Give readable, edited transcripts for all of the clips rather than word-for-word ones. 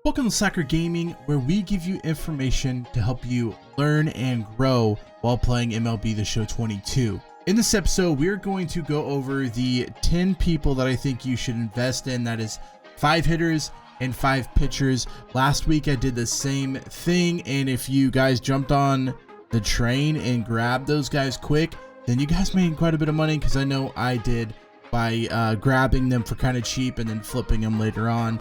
Welcome to Soccer Gaming, where we give you information to help you learn and grow while playing MLB The Show 22. In this episode, we're going to go over the 10 people that I think you should invest in. That is 5 hitters and 5 pitchers. Last week, I did the same thing, and if you guys jumped on the train and grabbed those guys quick, then you guys made quite a bit of money, because I know I did by grabbing them for kind of cheap and then flipping them later on.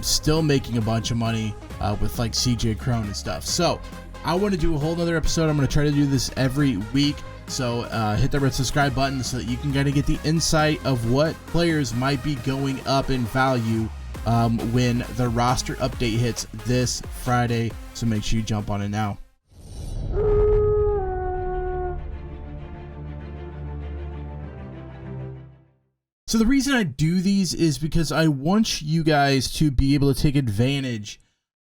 Still making a bunch of money with like CJ Crone and stuff. So I want to do a whole nother episode. I'm going to try to do this every week. So hit the red subscribe button so that you can kind of get the insight of what players might be going up in value when the roster update hits this Friday. So make sure you jump on it now. So the reason I do these is because I want you guys to be able to take advantage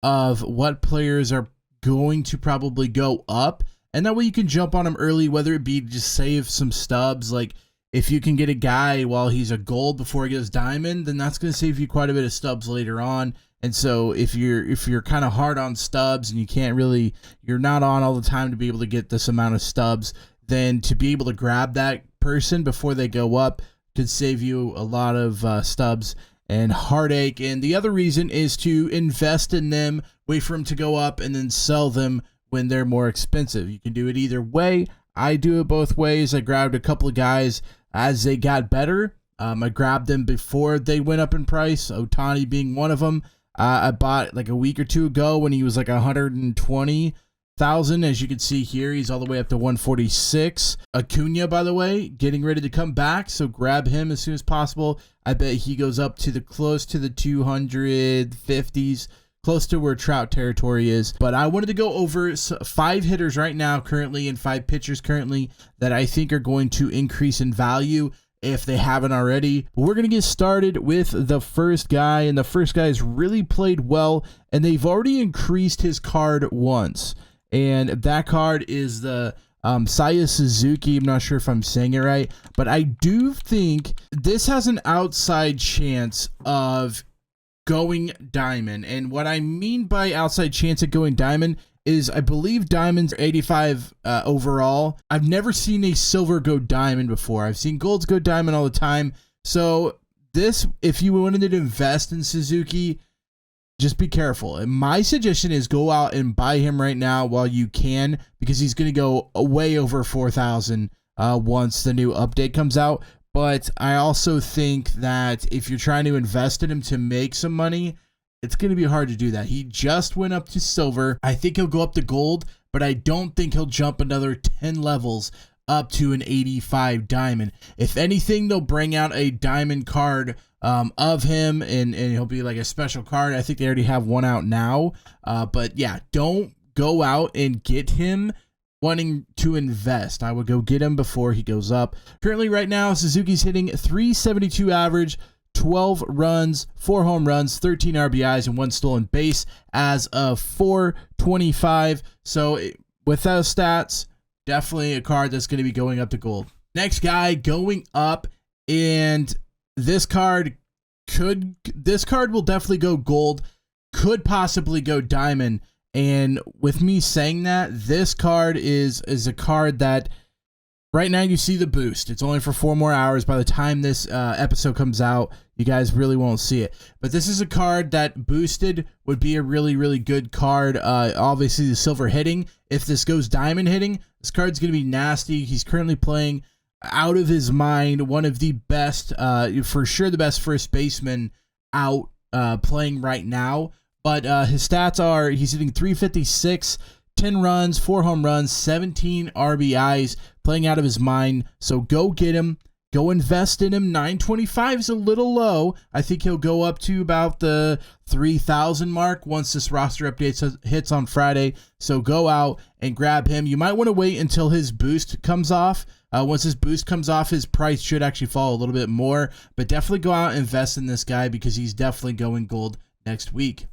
of what players are going to probably go up, and that way you can jump on them early, whether it be to just save some stubs. Like if you can get a guy while he's a gold before he goes diamond, then that's going to save you quite a bit of stubs later on. And so if you're kind of hard on stubs and you're not on all the time to be able to get this amount of stubs, then to be able to grab that person before they go up could save you a lot of stubs and heartache. And the other reason is to invest in them, wait for them to go up, and then sell them when they're more expensive. You can do it either way. I do it both ways. I grabbed a couple of guys as they got better. I grabbed them before they went up in price, Ohtani being one of them. I bought like a week or two ago when he was like 120,000. As you can see here, he's all the way up to 146. Acuna, by the way, getting ready to come back, so grab him as soon as possible. I bet he goes up to close to the 250s, close to where Trout territory is. But I wanted to go over 5 hitters right now currently and 5 pitchers currently that I think are going to increase in value if they haven't already. But we're going to get started with the first guy, and the first guy has really played well, and they've already increased his card once. And that card is the Saya Suzuki. I'm not sure if I'm saying it right, but I do think this has an outside chance of going diamond. And what I mean by outside chance of going diamond is I believe diamonds are 85 overall. I've never seen a silver go diamond before. I've seen golds go diamond all the time. So this, if you wanted to invest in Suzuki, just be careful. And my suggestion is go out and buy him right now while you can, because he's going to go way over 4,000 once the new update comes out. But I also think that if you're trying to invest in him to make some money, it's going to be hard to do that. He just went up to silver. I think he'll go up to gold, but I don't think he'll jump another 10 levels up to an 85 diamond. If anything, they'll bring out a diamond card of him, and he'll be like a special card. I think they already have one out now. But yeah, don't go out and get him wanting to invest. I would go get him before he goes up. Currently right now, Suzuki's hitting 372 average, 12 runs, 4 home runs, 13 RBIs, and 1 stolen base as of 4/25. So with those stats, definitely a card that's going to be going up to gold. Next guy going up, and this card will definitely go gold, could possibly go diamond. And with me saying that, this card is a card that right now you see the boost. It's only for 4 more hours. By the time this episode comes out, you guys really won't see it. But this is a card that boosted would be a really, really good card. Obviously, the silver hitting. If this goes diamond hitting, this card's going to be nasty. He's currently playing out of his mind. One of the best, for sure the best first baseman out playing right now. But his stats are, he's hitting 356, 10 runs, 4 home runs, 17 RBIs, playing out of his mind. So go get him. Go invest in him. 925 is a little low. I think he'll go up to about the 3,000 mark once this roster update hits on Friday. So go out and grab him. You might want to wait until his boost comes off. Once his boost comes off, his price should actually fall a little bit more. But definitely go out and invest in this guy, because he's definitely going gold next week.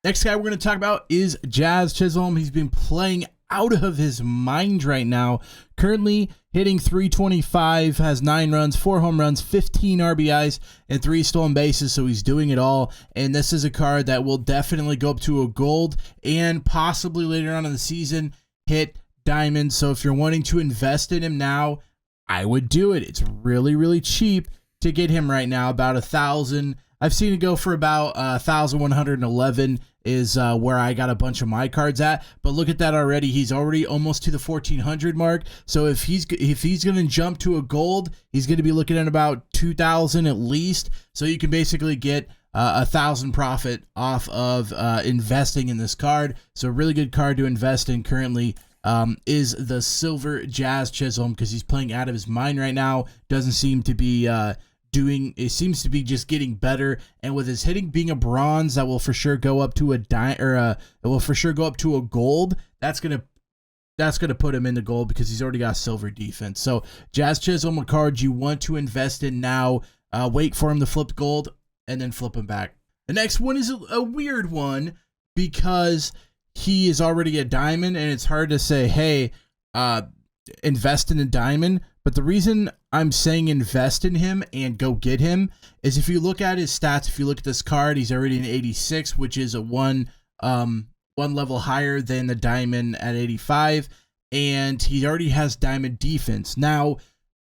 Next guy we're going to talk about is Jazz Chisholm. He's been playing out of his mind right now. Currently hitting 325, has 9 runs, 4 home runs, 15 RBIs, and 3 stolen bases, so he's doing it all. And this is a card that will definitely go up to a gold and possibly later on in the season hit diamond. So if you're wanting to invest in him now, I would do it. It's really, really cheap to get him right now, about 1,000. I've seen it go for about 1,111 is where I got a bunch of my cards at. But look at that already. He's already almost to the 1,400 mark. So if he's going to jump to a gold, he's going to be looking at about 2,000 at least. So you can basically get 1,000 profit off of investing in this card. So a really good card to invest in currently is the Silver Jazz Chisholm, because he's playing out of his mind right now. Doesn't seem to be it seems to be just getting better, and with his hitting being a bronze, that will for sure go up to it will for sure go up to a gold. That's gonna put him in the gold because he's already got silver defense. So Jazz Chisholm, a card you want to invest in now. Wait for him to flip gold and then flip him back. The next one is a weird one because he is already a diamond, and it's hard to say, hey, invest in a diamond. But the reason I'm saying invest in him and go get him is if you look at his stats, if you look at this card, he's already an 86, which is a one level higher than the diamond at 85, and he already has diamond defense. Now,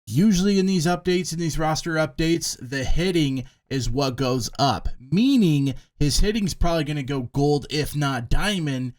usually in these updates, in these roster updates, the hitting is what goes up, meaning his hitting's probably going to go gold, if not diamond,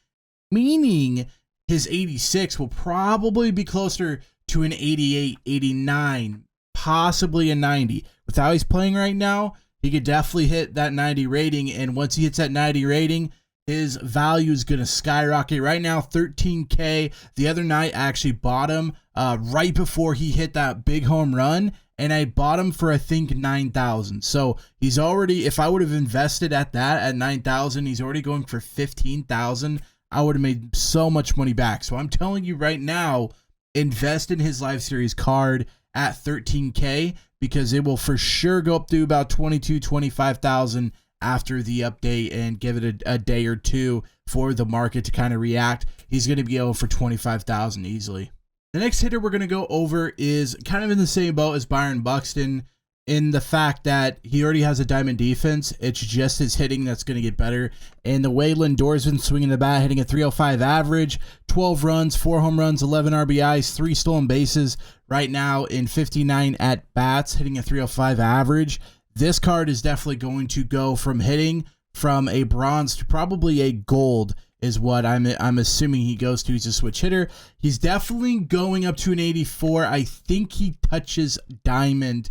meaning his 86 will probably be closer to an 88, 89, possibly a 90. With how he's playing right now, he could definitely hit that 90 rating, and once he hits that 90 rating, his value is going to skyrocket. Right now, 13K. The other night, I actually bought him right before he hit that big home run, and I bought him for, I think, 9,000. So he's already, if I would have invested at 9,000, he's already going for 15,000. I would have made so much money back. So I'm telling you right now, invest in his Live Series card at 13K, because it will for sure go up to about 25,000 after the update, and give it a day or two for the market to kind of react. He's going to be over for 25,000 easily. The next hitter we're going to go over is kind of in the same boat as Byron Buxton, in the fact that he already has a diamond defense. It's just his hitting that's going to get better. And the way Lindor's been swinging the bat, hitting a 305 average, 12 runs, 4 home runs, 11 RBIs, 3 stolen bases right now in 59 at-bats, hitting a 305 average. This card is definitely going to go from hitting from a bronze to probably a gold is what I'm assuming he goes to. He's a switch hitter. He's definitely going up to an 84. I think he touches diamond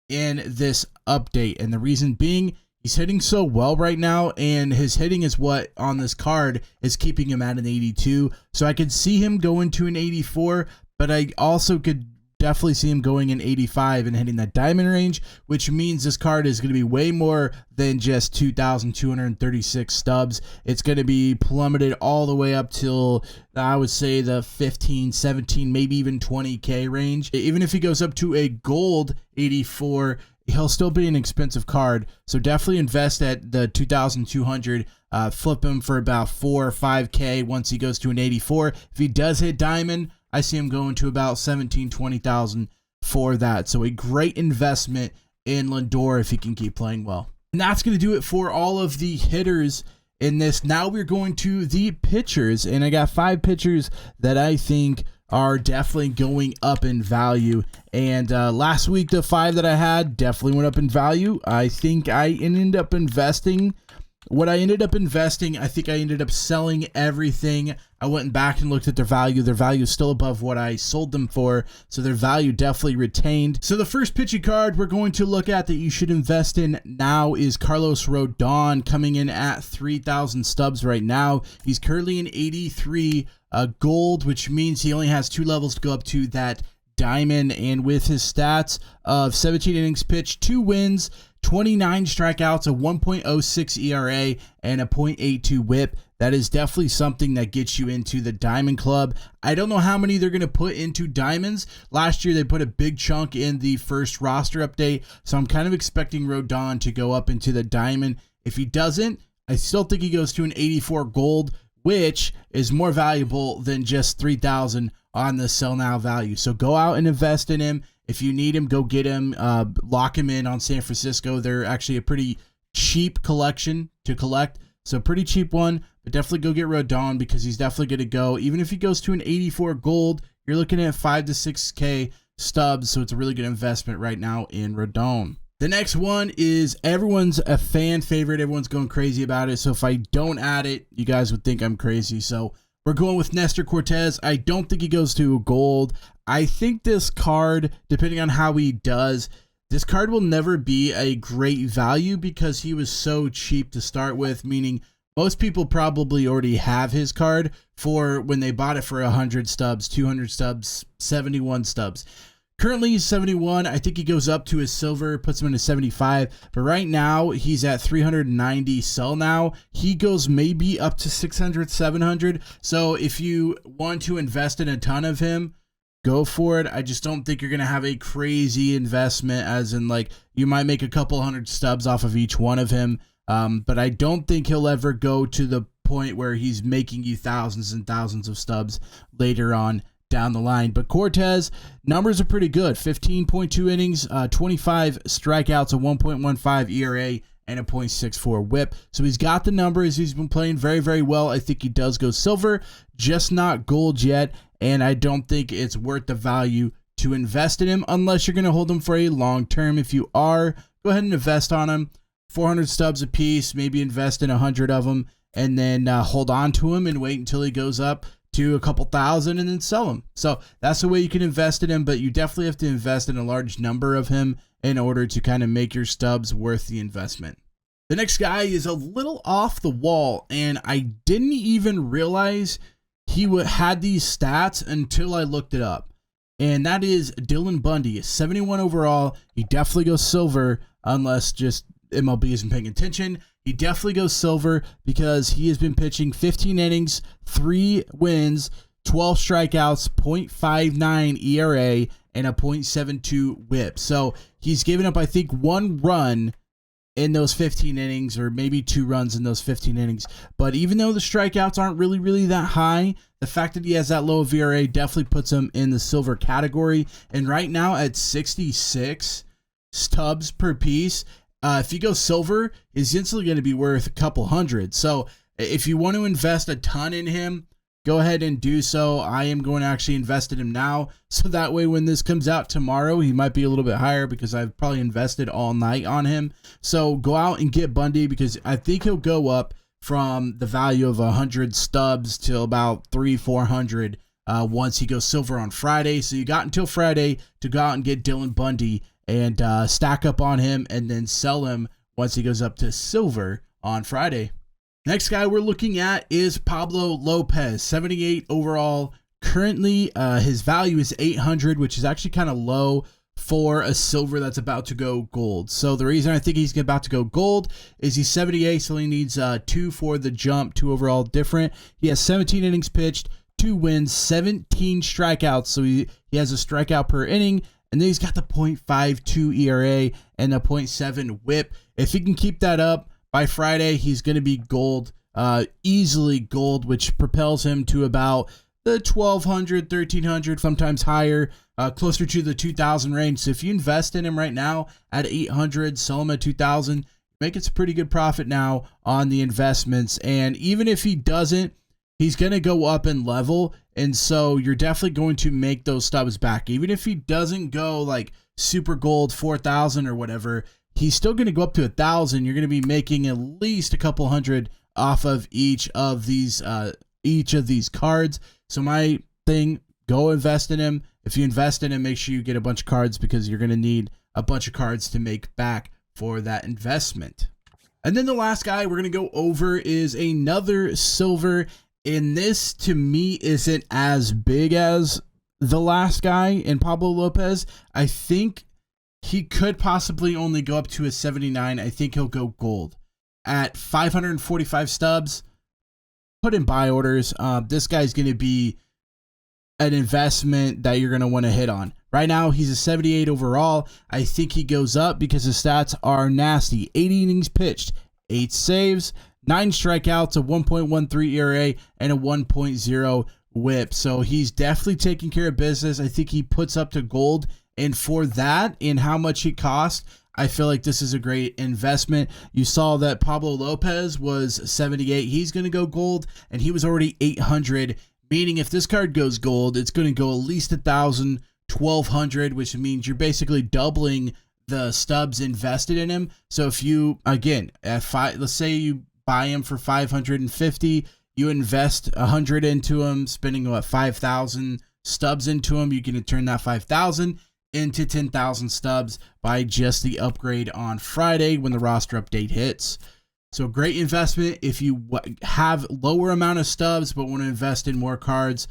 in this update, and the reason being, he's hitting so well right now, and his hitting is what on this card is keeping him at an 82. So I could see him going to an 84, but I also could definitely see him going in 85 and hitting that diamond range, which means this card is going to be way more than just 2,236 stubs. It's going to be plummeted all the way up till, I would say, the 15, 17, maybe even 20K range. Even if he goes up to a gold 84, he'll still be an expensive card. So definitely invest at the 2,200, flip him for about 4 or 5K once he goes to an 84. If he does hit diamond, I see him going to about 17,000, 20,000 for that. So a great investment in Lindor if he can keep playing well. And that's going to do it for all of the hitters in this. Now we're going to the pitchers, and I got 5 pitchers that I think are definitely going up in value. And last week, the 5 that I had definitely went up in value. I think I ended up investing. What I ended up investing, I think I ended up selling everything. I went back and looked at their value. Their value is still above what I sold them for, so their value definitely retained. So the first pitching card we're going to look at that you should invest in now is Carlos Rodon, coming in at 3,000 stubs right now. He's currently an 83 gold, which means he only has 2 levels to go up to that diamond. And with his stats of 17 innings pitched, 2 wins, 29 strikeouts, a 1.06 ERA, and a 0.82 whip. That is definitely something that gets you into the Diamond Club. I don't know how many they're going to put into Diamonds. Last year, they put a big chunk in the first roster update, so I'm kind of expecting Rodon to go up into the Diamond. If he doesn't, I still think he goes to an 84 gold, which is more valuable than just 3,000 on the sell now value. So go out and invest in him. If you need him, go get him, lock him in on San Francisco. They're actually a pretty cheap collection to collect. So pretty cheap one, but definitely go get Rodon because he's definitely going to go. Even if he goes to an 84 gold, you're looking at 5 to 6K stubs. So it's a really good investment right now in Rodon. The next one is everyone's a fan favorite. Everyone's going crazy about it. So if I don't add it, you guys would think I'm crazy. So we're going with Nestor Cortez. I don't think he goes to gold. I think this card, depending on how he does, this card will never be a great value because he was so cheap to start with, meaning most people probably already have his card for when they bought it for 100 stubs, 200 stubs, 71 stubs. Currently he's 71. I think he goes up to his silver, puts him into 75. But right now he's at 390 sell now. He goes maybe up to 600, 700. So if you want to invest in a ton of him, go for it. I just don't think you're going to have a crazy investment as in like you might make a couple hundred stubs off of each one of him. But I don't think he'll ever go to the point where he's making you thousands and thousands of stubs later on down the line. But Cortez, numbers are pretty good. 15.2 innings, 25 strikeouts, a 1.15 ERA, and a 0.64 whip. So he's got the numbers. He's been playing very, very well. I think he does go silver, just not gold yet. And I don't think it's worth the value to invest in him unless you're going to hold him for a long term. If you are, go ahead and invest on him. 400 stubs a piece, maybe invest in 100 of them, and then hold on to him and wait until he goes up to a couple thousand and then sell him. So that's the way you can invest in him, but you definitely have to invest in a large number of him in order to kind of make your stubs worth the investment. The next guy is a little off the wall, and I didn't even realize he had these stats until I looked it up. And that is Dylan Bundy, 71 overall. He definitely goes silver unless just MLB isn't paying attention. He definitely goes silver because he has been pitching 15 innings, 3 wins, 12 strikeouts, 0.59 ERA, and a 0.72 whip. So he's given up, I think, 1 run in those 15 innings, or maybe 2 runs in those 15 innings. But even though the strikeouts aren't really that high, the fact that he has that low of ERA definitely puts him in the silver category. And right now at 66 stubs per piece, if you go silver, he's instantly going to be worth a couple hundred. So if you want to invest a ton in him, go ahead and do so. I am going to actually invest in him now. So that way when this comes out tomorrow, he might be a little bit higher because I've probably invested all night on him. So go out and get Bundy because I think he'll go up from the value of 100 stubs to about 300-400 once he goes silver on Friday. So you got until Friday to go out and get Dylan Bundy and stack up on him and then sell him once he goes up to silver on Friday. Next guy we're looking at is Pablo Lopez, 78 overall. Currently, his value is 800, which is actually kind of low for a silver that's about to go gold. So the reason I think he's about to go gold is he's 78, so he needs 2 for the jump, 2 overall different. He has 17 innings pitched, 2 wins, 17 strikeouts, so he has a strikeout per inning. And then he's got the 0.52 ERA and a 0.7 whip. If he can keep that up by Friday, he's going to be gold, easily gold, which propels him to about the 1,200, 1,300, sometimes higher, closer to the 2,000 range. So if you invest in him right now at 800, sell him at 2,000, make it a pretty good profit now on the investments. And even if he doesn't, he's going to go up in level. And so you're definitely going to make those stubs back. Even if he doesn't go like super gold 4,000 or whatever, he's still going to go up to 1,000. You're going to be making at least a couple hundred off of each of these cards. So my thing, go invest in him. If you invest in him, make sure you get a bunch of cards because you're going to need a bunch of cards to make back for that investment. And then the last guy we're going to go over is another silver. And this, to me, isn't as big as the last guy in Pablo Lopez. I think he could possibly only go up to a 79. I think he'll go gold. At 545 stubs, put in buy orders. This guy's going to be an investment that you're going to want to hit on. Right now, he's a 78 overall. I think he goes up because his stats are nasty. 80 innings pitched, 8 saves, 9 strikeouts, a 1.13 ERA, and a 1.0 whip. So he's definitely taking care of business. I think he puts up to gold. And for that and how much he cost, I feel like this is a great investment. You saw that Pablo Lopez was 78. He's going to go gold, and he was already 800, meaning if this card goes gold, it's going to go at least 1,000, 1,200, which means you're basically doubling the stubs invested in him. So if you, again, let's say you buy him for 550, you invest 100 into him, spending what, 5,000 stubs into him, you can turn that 5,000 into 10,000 stubs by just the upgrade on Friday when the roster update hits. So great investment if you have lower amount of stubs but want to invest in more cards.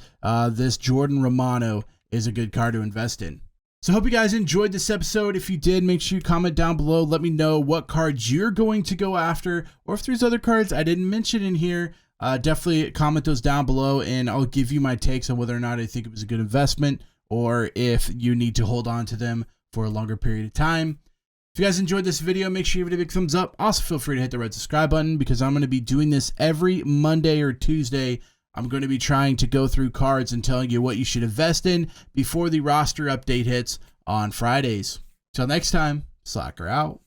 This Jordan Romano is a good card to invest in. So I hope you guys enjoyed this episode. If you did, make sure you comment down below. Let me know what cards you're going to go after, or if there's other cards I didn't mention in here. Definitely comment those down below, and I'll give you my takes on whether or not I think it was a good investment, or if you need to hold on to them for a longer period of time. If you guys enjoyed this video, make sure you give it a big thumbs up. Also, feel free to hit the red subscribe button, because I'm going to be doing this every Monday or Tuesday. I'm going to be trying to go through cards and telling you what you should invest in before the roster update hits on Fridays. Till next time, Slacker out.